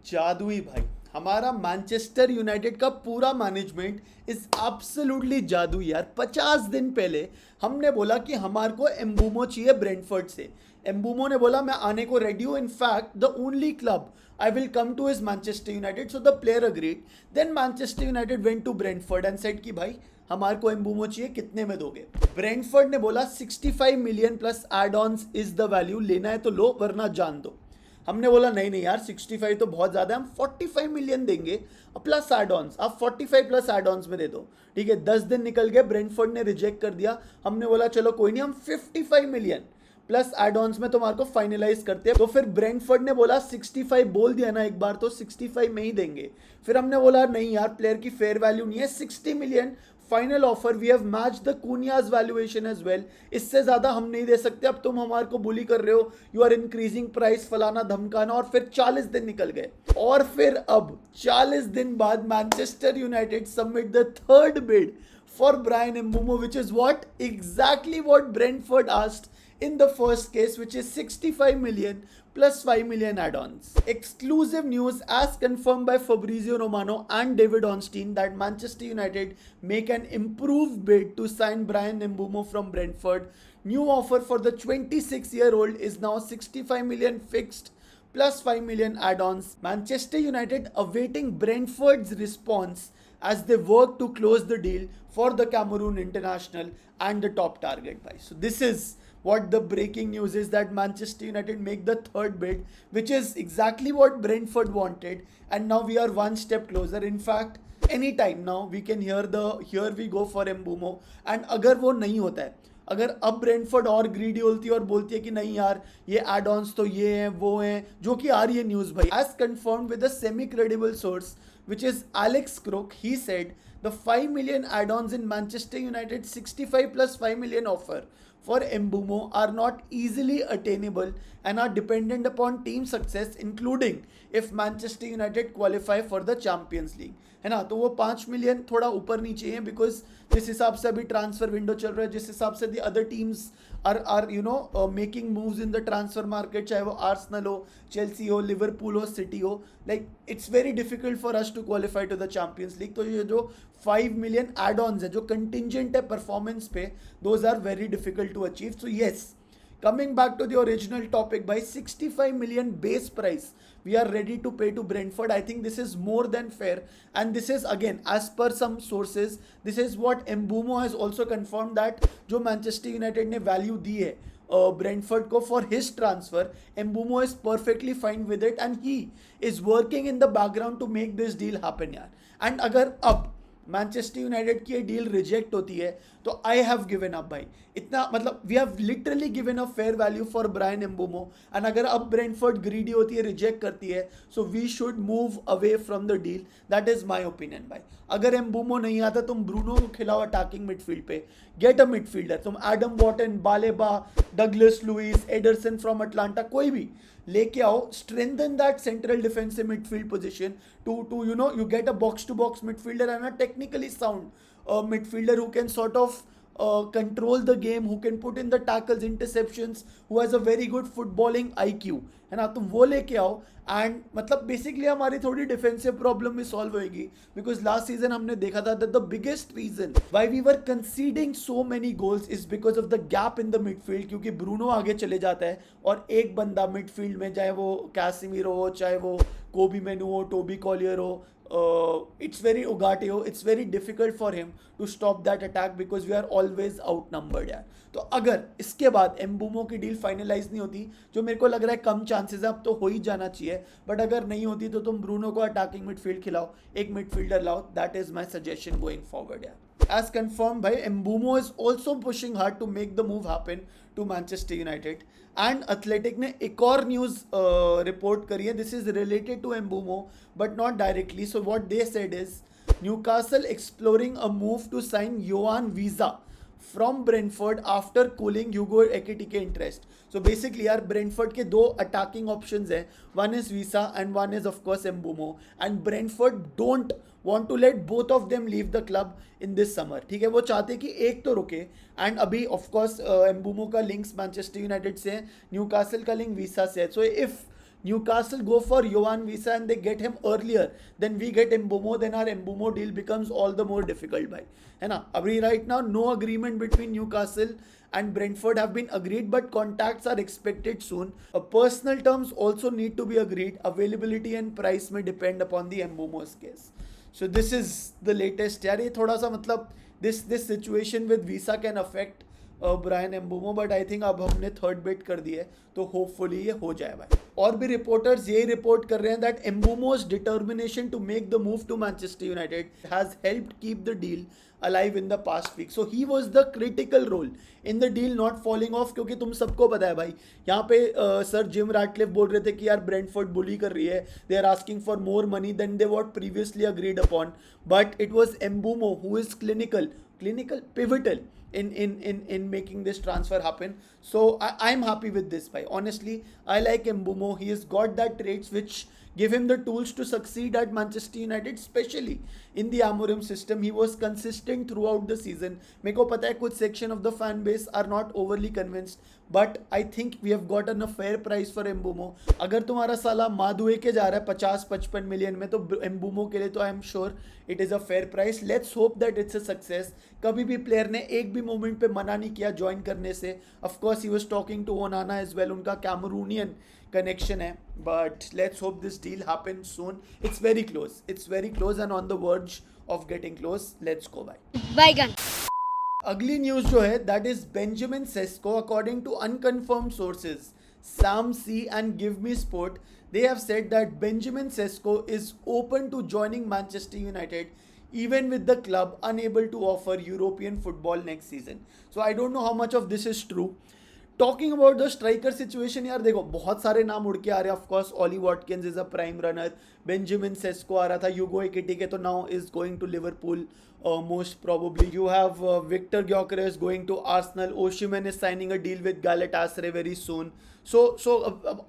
जादुई भाई। हमारा मैनचेस्टर यूनाइटेड का पूरा मैनेजमेंट इज एब्सोल्युटली जादुई यार। 50 दिन पहले हमने बोला कि हमारे को एम्बूमो चाहिए ब्रेंटफोर्ड से। एम्बूमो ने बोला मैं आने को रेडी हूँ, in fact the only club I will come to is Manchester United. So the player agreed. Then Manchester United went to Brentford and said कि भाई हमारे को एम्बूमो चाहिए, कितने में दोगे? ब्रेंटफोर्ड ने बोला 65 million plus add ons is the value, लेना है तो लो वरना जान दो। हमने बोला नहीं नहीं यार, 65 तो बहुत ज़्यादा है, हम 45 मिलियन देंगे प्लस एड ऑन्स। आप 45 प्लस एड ऑन्स में दे दो, ठीक है। 10 दिन निकल गए, ब्रेंटफोर्ड ने रिजेक्ट कर दिया। हमने बोला चलो कोई नहीं, हम 55 मिलियन प्लस एड ऑन्स में तुम्हारे को फाइनलाइज करते हैं। तो फिर ब्रेंटफोर्ड ने बोला 65 बोल दिया ना एक बार, तो 65 में ही देंगे। फिर हमने बोला नहीं यार, प्लेयर की फेयर वैल्यू नहीं है, 60 million final offer, we have match the Cunha's valuation as well. इससे ज्यादा हम नहीं दे सकते, अब तुम हमारे को बुली कर रहे हो, यू आर इंक्रीजिंग प्राइस, फलाना धमकाना। और फिर 40 दिन निकल गए, और फिर अब 40 दिन बाद Manchester United submit the third bid for Brian Mbeumo, which is what exactly what Brentford asked in the first case, which is 65 million plus 5 million add-ons. Exclusive news as confirmed by Fabrizio Romano and David Ornstein that Manchester United make an improved bid to sign Brian Mbeumo from Brentford. New offer for the 26-year-old is now 65 million fixed plus 5 million add-ons. Manchester United awaiting Brentford's response as they work to close the deal for the Cameroon international and the top target price. So this is what the breaking news is, that Manchester United make the third bid, which is exactly what Brentford wanted, and now we are one step closer. In fact, any time now we can hear the here we go for Mbeumo, and अगर वो नहीं होता है, अगर अब Brentford और greedy होती है और बोलती है कि नहीं यार ये एड ऑन्स तो ये हैं वो हैं, जो कि आ रही है न्यूज़ भाई, as confirm with a semi credible source which is Alex Crook, he said the 5 million add-ons in Manchester United 65 plus 5 million offer for Mbeumo are not easily attainable and are dependent upon team success, including if Manchester United qualify for the Champions League. है ना, तो वो 5 million थोड़ा ऊपर नीचे है, because जिस हिसाब से अभी ट्रांसफर विंडो चल रहा है, जिस हिसाब से the other teams are you know making moves in the transfer market, चाहे वो आर्सेनल हो, चेल्सी हो, लिवरपूल हो, सिटी हो, like it's very difficult for us to qualify to the Champions League. तो ये जो 5 मिलियन एड ऑन्स है, जो कंटिजेंट है परफॉर्मेंस पे, those are very difficult to achieve. So yes, coming back to the original topic, by 65 million base price we are ready to pay to Brentford. I think this is more than fair, and this is again as per some sources, this is what Mbeumo has also confirmed, that जो Manchester United ने value दी है Brentford को for his transfer, Mbeumo is perfectly fine with it and he is working in the background to make this deal happen यार। and अगर अब Manchester United की ये deal reject होती है तो आई हैव गिवन अप भाई, इतना मतलब we have literally given a fair value for Bryan Mbeumo. And अगर अब ब्रेंटफोर्ड ग्रीडी होती है, रिजेक्ट करती है, so we should move away from the deal. That is my opinion भाई। अगर एम्बूमो नहीं आता, तुम ब्रूनो को खिलाओ अटैकिंग मिडफील्ड पे, गेट अ मिडफील्डर, तुम Adam Wharton, Baleba, Douglas Luiz, Ederson from Atalanta, कोई भी लेके आओ, strengthen that central defensive midfield position to you know, you get a box to box midfielder and a technically sound midfielder who can sort of control the game, who can put in the tackles, interceptions, who has a very good footballing IQ, है ना। तुम वो लेके आओ and मतलब basically हमारी थोड़ी defensive problem भी सॉल्व होएगी, बिकॉज लास्ट सीजन हमने देखा था that the biggest reason why we were conceding so many goals is because of the gap in the midfield, क्योंकि ब्रूनो आगे चले जाता है और एक बंदा मिडफील्ड में, चाहे वो कैसिमीरो हो, चाहे वो कोबी मेनू हो, टोबी कॉलियर हो, it's very Ugarte हो, it's very difficult for him to stop that attack because we are always outnumbered यार। तो अगर इसके बाद एम्बूमो की डील फाइनलाइज नहीं होती, जो मेरे को लग रहा है कम चांसेस है, अब तो हो ही जाना चाहिए, बट अगर नहीं होती तो तुम ब्रूनो को अटैकिंग मिडफील्ड खिलाओ, एक मिडफील्डर लाओ। That is my suggestion going forward यार। As confirmed by Mbeumo is also pushing hard to make the move happen to Manchester United. And Athletic ने एक और न्यूज़ रिपोर्ट करी है, this is related to Mbeumo but not directly. So what they said is Newcastle exploring a move to sign Yohan Visa from Brentford after cooling Hugo Ekitike interest. So basically यार Brentford के दो attacking options हैं, one is Visa and one is of course Mbeumo, and Brentford don't want to let both of them leave the club in this summer, ठीक है। वो चाहते कि एक तो रुके, एंड अभी ऑफ कोर्स Mbeumo का लिंक्स मैनचेस्टर यूनाइटेड से है, न्यूकासल का लिंक वीसा से है। So if Newcastle go for Johan Visa and they get him earlier, then we get Mbumo, then our Mbumo deal becomes all the more difficult भाई, है ना. अभी right now no agreement between Newcastle and Brentford have been agreed, but contacts are expected soon. Personal terms also need to be agreed. Availability and price may depend upon the Mbumo's case. So this is the latest. यार ये थोड़ा सा मतलब this situation with visa can affect Bryan Mbeumo, but I think अब हमने third बेट कर दिया है तो होपफुली ये हो जाए भाई. और भी रिपोर्टर्स यही रिपोर्ट कर रहे हैं that Mbeumo's determination to make the move to Manchester United has helped keep the deal alive in the past week. So he was the critical role in the deal not falling off, क्योंकि तुम सबको पता है भाई यहाँ पे sir Jim Ratcliffe बोल रहे थे कि यार ब्रेंटफोर्ड बुली कर रही है, they are asking for more money than they what previously agreed upon, but it was Mbeumo who is clinical pivotal in making this transfer happen. So I'm happy with this bhai. Honestly, I like Mbumo. He has got that traits which give him the tools to succeed at Manchester United, especially in the Amorim system. He was consistent throughout the season. मेरे को पता है कुछ section of the fan base are not overly convinced, but I think we have gotten a fair price for Mbumo. अगर तुम्हारा साला मादुए के जा रहा है 50-55 मिलियन में, तो Mbumo के लिए तो I am sure it is a fair price. Let's hope that it's a success. कभी भी प्लेयर ने एक भी मोमेंट पे मना नहीं किया ज्वाइन करने से. Of course he was talking to Onana as well. उनका कैमरूनियन connection है, but let's hope this deal happens soon. It's very close and on the verge of getting close. Let's go bye. अगली news जो है that is Benjamin Sesko. According to unconfirmed sources Sam C and Give Me Sport, they have said that Benjamin Sesko is open to joining Manchester United even with the club unable to offer European football next season. So I don't know how much of this is true. Talking about the striker situation, यार देखो बहुत सारे नाम उड़ के आ रहे हैं. Of course Ollie Watkins is a prime runner, Benjamin Sesko आ रहा था, यूगो एकिटिके तो now is going to Liverpool most probably. You have Viktor Gyokeres going to Arsenal, Osimhen is signing a deal with Galatasaray very soon. So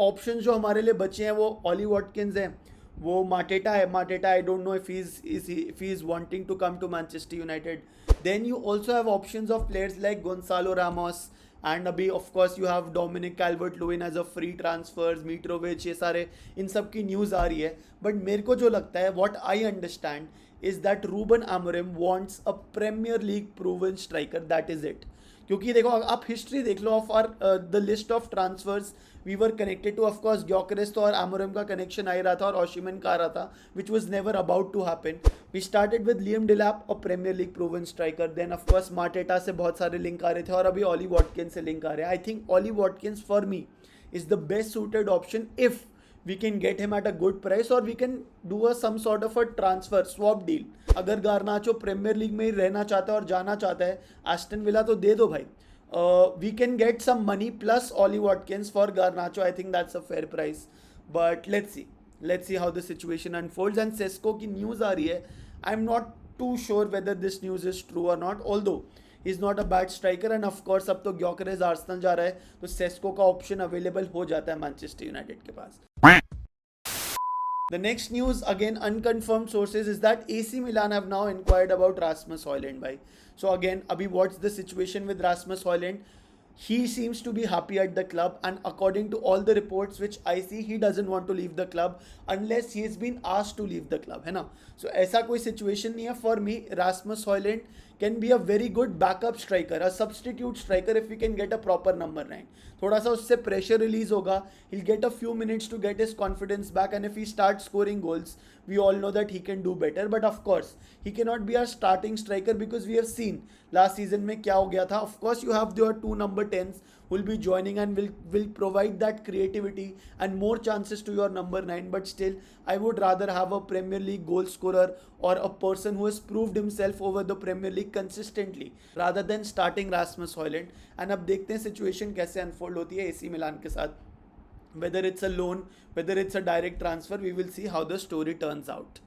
option जो हमारे लिए बचे हैं वो ऑली वॉटकिंस हैं, वो माटेटा है. Mateta I don't know if he is wanting to come to Manchester United. Then you also have options of players like Goncalo Ramos, and अभी of course you have Dominic Calvert Lewin as a free transfers, Mitrovic, ये सारे इन सब की news आ रही है. But मेरे को जो लगता है, what I understand is that Ruben Amorim wants a Premier League proven striker, that is it. क्योंकि देखो आप हिस्ट्री देख लो of our the list of transfers we were connected to. Of course Gyokeres तो और अमोरिम का कनेक्शन आ ही रहा था और ओशिमन का आ रहा था, which was never about to happen. We started with Liam Delap, a Premier League proven striker. Then of course Mateta से बहुत सारे लिंक आ रहे थे और अभी ऑली वॉटकिंस से लिंक आ रहे हैं. I think Ollie Watkins for me is the best suited option if we can get him at a good price, or we can do some sort of a transfer swap deal. अगर Garnacho premiere league में ही रहना चाहता है और जाना चाहता है Aston villa, तो दे दो भाई. We can get some money plus Ollie Watkins for Garnacho. I think that's a fair price. But let's see how the situation unfolds. And Sesko की news आ रही है. I'm not too sure whether this news is true or not. Although he's not a bad striker, and of course अब तो Gyokeres Arsenal जा रहा है, तो Sesko का ऑप्शन अवेलेबल हो जाता है मैनचेस्टर यूनाइटेड के पास. The next news, again unconfirmed sources, is that AC Milan have now inquired about Rasmus Højlund bhai. So again, abhi what's the situation with Rasmus Højlund? He seems to be happy at the club, and according to all the reports which I see, he doesn't want to leave the club unless he has been asked to leave the club, है ना. So ऐसा कोई situation नहीं है. For me, Rasmus Højlund can be a very good backup striker, a substitute striker if we can get a proper number 9. थोड़ा सा उससे pressure release होगा, he'll get a few minutes to get his confidence back, and if he starts scoring goals, we all know that he can do better. But of course, he cannot be our starting striker because we have seen last season में क्या हो गया था. Of course, you have your 2 number 10s who will be joining and will provide that creativity and more chances to your number 9. But still, I would rather have a Premier League goal scorer or a person who has proved himself over the Premier League consistently rather than starting Rasmus Højlund. And अब देखते हैं situation कैसे unfold होती है AC Milan के साथ. Whether it's a loan, whether it's a direct transfer, we will see how the story turns out.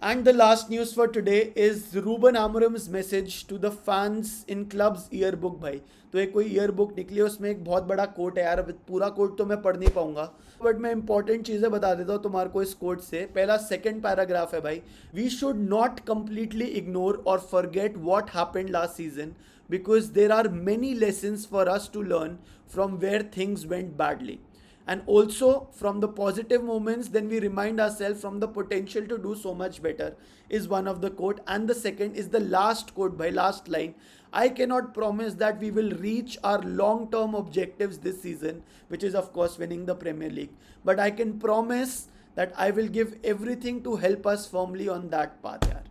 And the last news for today is Ruben Amorim's message to the fans in club's yearbook भाई. तो एक कोई yearbook निकली है, उसमें एक बहुत बड़ा कोट है यार. पूरा कोट तो मैं पढ़ नहीं पाऊंगा, बट मैं इंपॉर्टेंट चीज़ें बता देता हूँ तुम्हारे को इस कोट से. पहला सेकंड पैराग्राफ है भाई. We should not completely ignore और forget what happened last season because there are many lessons for us to learn from where things went badly. and also from the positive moments then we remind ourselves from the potential to do so much better is one of the quote. And the second is the last quote by last line. I cannot promise that we will reach our long term objectives this season, which is of course winning the Premier League, but I can promise that I will give everything to help us firmly on that path yaar.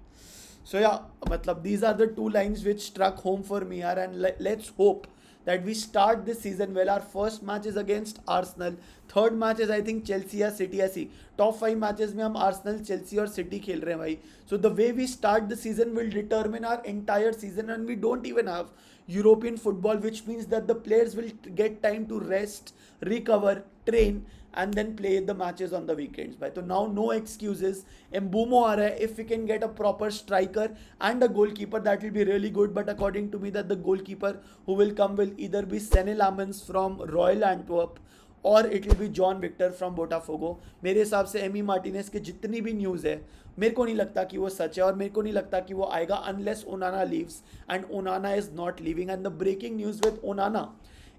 So yeah, matlab these are the two lines which struck home for me yaar, and let's hope that we start this season well. Our first match is against Arsenal, third match is I think Chelsea या City ऐसी top 5 matches में हम Arsenal, Chelsea और City खेल रहे हैं भाई. So the way we start the season will determine our entire season, and we don't even have European football, which means that the players will get time to rest, recover, train and then play the matches on the weekends भाई. तो now no excuses. Mbeumo आ रहा है. If we can get a proper striker and a goalkeeper, that will be really good. But according to me that the goalkeeper who will come will either be Senne Lammens from Royal Antwerp और it will be John Victor from Botafogo. मेरे हिसाब से Amy Martinez के जितनी भी news है मेरे को नहीं लगता कि वो सच है, और मेरे को नहीं लगता कि वो आएगा unless Onana leaves, and Onana is not leaving. And the breaking news with Onana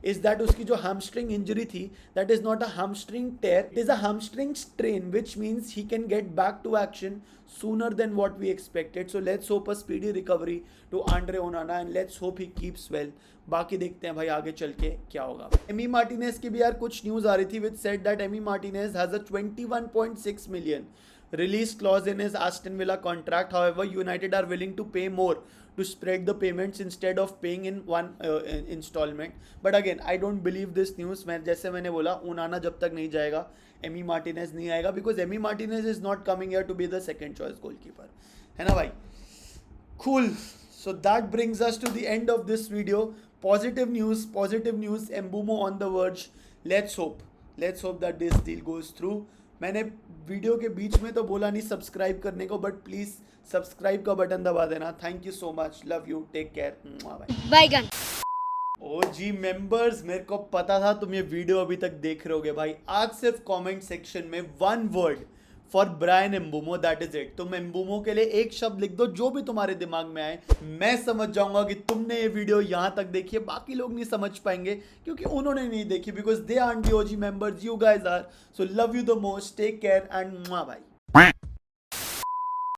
is that उसकी जो hamstring injury थी, that is not a hamstring tear, it is a hamstring strain, which means he can get back to action sooner than what we expected. So let's hope a speedy recovery to Andre Onana and let's hope he keeps well. बाकी देखते हैं भाई आगे चल के क्या होगा. Amy Martinez की भी यार कुछ न्यूज़ आ रही थी which said that Amy Martinez has a 21.6 million release clause in his Aston Villa contract. However, United are willing to pay more to spread the payments instead of paying in one installment. But again, I don't believe this news. मैं जैसे मैंने बोला, ओनाना जब तक नहीं जाएगा Amy Martinez नहीं आएगा, because Amy Martinez is not coming here to be the second choice goalkeeper. है ना भाई? Cool. So that brings us to the end of this video. Positive news. Mbeumo on the verge. Let's hope that this deal goes through. मैंने video के बीच में तो बोला नहीं सब्सक्राइब करने को, बट प्लीज सब्सक्राइब का बटन दबा देना. Thank you so much, love you, take care, bye. O G members, मेरे को पता था तुम ये वीडियो अभी तक देख रहे होगे भाई. आज सिर्फ कमेंट सेक्शन में one word for Bryan Mbeumo, that is it. तुम एम्बूमो के लिए एक शब्द लिख दो जो भी तुम्हारे दिमाग में आए, मैं समझ जाऊंगा कि तुमने ये वीडियो यहां तक देखी है. बाकी लोग नहीं समझ पाएंगे क्योंकि उन्होंने नहीं देखी, because they are the OG members, you guys are. So love you the most, take care and भाई.